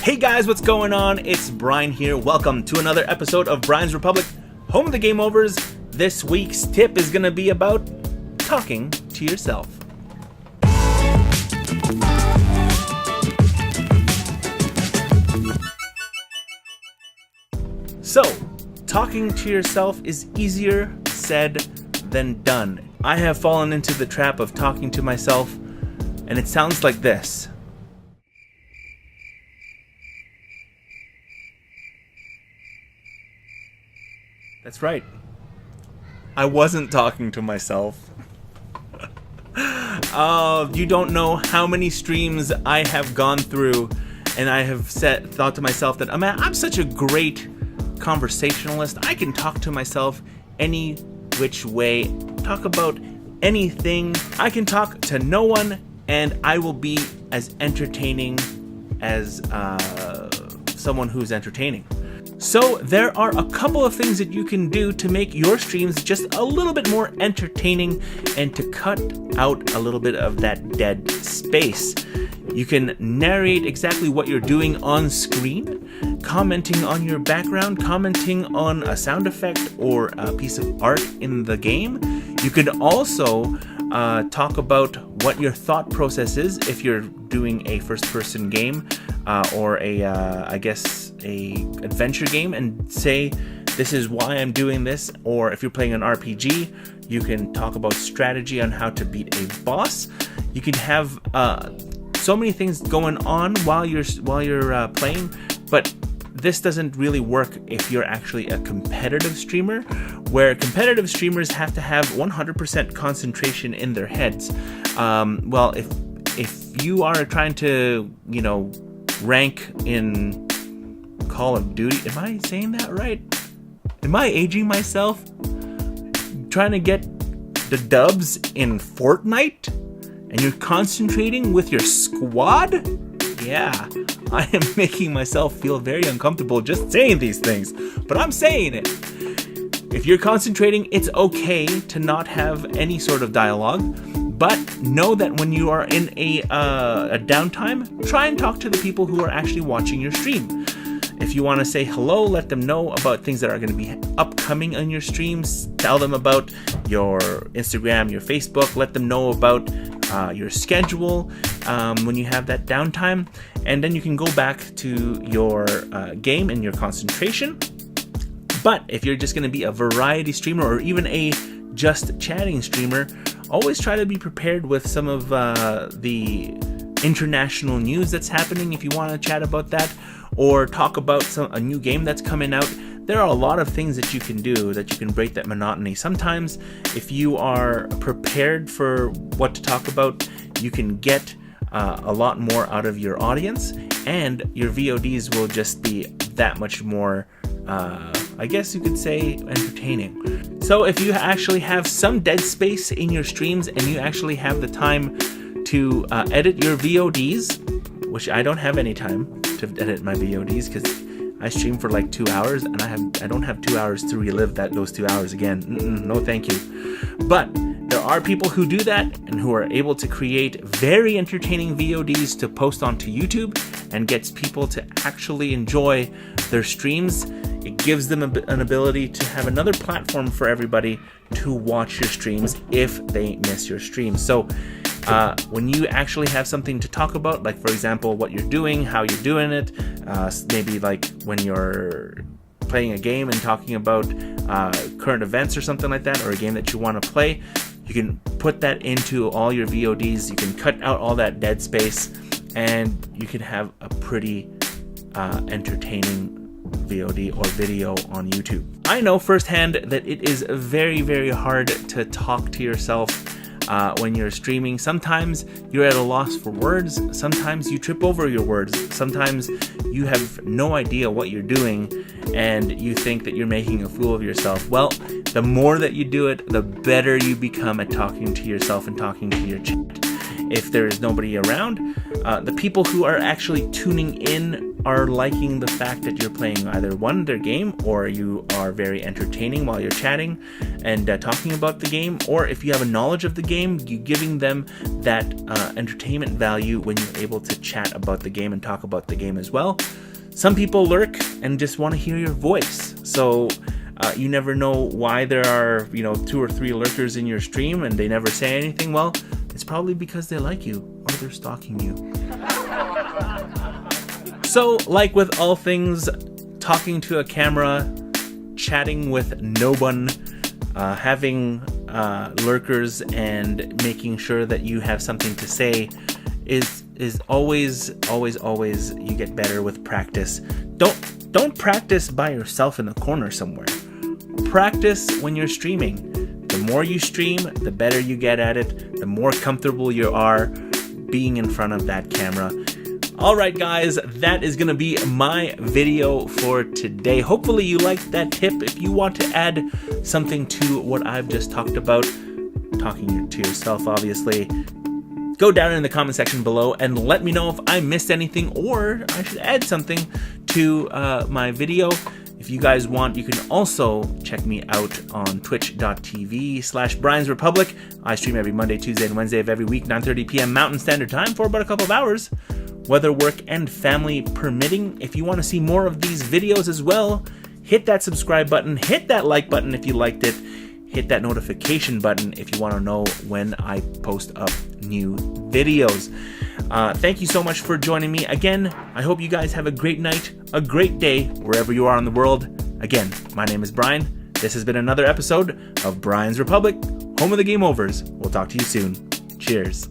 Hey guys, what's going on? It's Brian here. Welcome to another episode of Brian's Republic, home of the game overs. This week's tip is going to be about talking to yourself. So, talking to yourself is easier said than done. I have fallen into the trap of talking to myself, and it sounds like this. That's right. I wasn't talking to myself. You don't know how many streams I have gone through, and I have thought to myself that, man, I'm such a great conversationalist. I can talk to myself any which way, talk about anything. I can talk to no one, and I will be as entertaining as someone who's entertaining. So there are a couple of things that you can do to make your streams just a little bit more entertaining and to cut out a little bit of that dead space. You can narrate exactly what you're doing on screen, commenting on your background, commenting on a sound effect or a piece of art in the game. You could also talk about what your thought process is if you're doing a first-person game or a adventure game, and say, this is why I'm doing this. Or if you're playing an RPG, you can talk about strategy on how to beat a boss. You can have so many things going on while you're playing, but this doesn't really work if you're actually a competitive streamer, where competitive streamers have to have 100% concentration in their heads. Well, if you are trying to, rank in Call of Duty, am I saying that right? Am I aging myself? Trying to get the dubs in Fortnite, and you're concentrating with your squad? Yeah, I am making myself feel very uncomfortable just saying these things, but I'm saying it. If you're concentrating, it's okay to not have any sort of dialogue, but know that when you are in a downtime, try and talk to the people who are actually watching your stream. If you want to say hello, let them know about things that are going to be upcoming on your streams. Tell them about your Instagram, your Facebook. Let them know about your schedule when you have that downtime. And then you can go back to your game and your concentration. But if you're just going to be a variety streamer or even a just chatting streamer, always try to be prepared with some of the international news that's happening if you want to chat about that, or talk about a new game that's coming out. There are a lot of things that you can do that you can break that monotony. Sometimes if you are prepared for what to talk about, you can get a lot more out of your audience, and your VODs will just be that much more, I guess you could say, entertaining. So if you actually have some dead space in your streams and you actually have the time to edit your VODs, which I don't have any time to edit my VODs because I stream for like 2 hours, and I don't have 2 hours to relive those 2 hours again. No thank you. But there are people who do that and who are able to create very entertaining VODs to post onto YouTube and gets people to actually enjoy their streams. It gives them an ability to have another platform for everybody to watch your streams if they miss your streams. So when you actually have something to talk about, like for example, what you're doing, how you're doing it, maybe like when you're playing a game and talking about current events or something like that, or a game that you want to play, you can put that into all your VODs. You can cut out all that dead space, and you can have a pretty entertaining VOD or video on YouTube. I know firsthand that it is very, very hard to talk to yourself when you're streaming. Sometimes you're at a loss for words. Sometimes you trip over your words. Sometimes you have no idea what you're doing and you think that you're making a fool of yourself. Well, the more that you do it, the better you become at talking to yourself and talking to your chat. if there is nobody around. The people who are actually tuning in are liking the fact that you're playing either their game, or you are very entertaining while you're chatting and talking about the game, or if you have a knowledge of the game, you're giving them that entertainment value when you're able to chat about the game and talk about the game as well. Some people lurk and just want to hear your voice, so you never know why there are 2 or 3 lurkers in your stream and they never say anything. Well, it's probably because they like you or they're stalking you. So, like with all things, talking to a camera, chatting with no one, having lurkers, and making sure that you have something to say is always you get better with practice. Don't practice by yourself in the corner somewhere. Practice when you're streaming. The more you stream, the better you get at it, the more comfortable you are being in front of that camera. Alright guys, that is going to be my video for today. Hopefully you liked that tip. If you want to add something to what I've just talked about, talking to yourself obviously, go down in the comment section below and let me know if I missed anything or I should add something to my video. If you guys want, you can also check me out on twitch.tv/Brian's Republic. I stream every Monday, Tuesday, and Wednesday of every week, 9:30 p.m. Mountain Standard Time for about a couple of hours, weather, work, and family permitting. If you want to see more of these videos as well, hit that subscribe button, hit that like button if you liked it, hit that notification button if you want to know when I post up new videos. Thank you so much for joining me. Again, I hope you guys have a great night, a great day, wherever you are in the world. Again, my name is Brian. This has been another episode of Brian's Republic, home of the game overs. We'll talk to you soon. Cheers.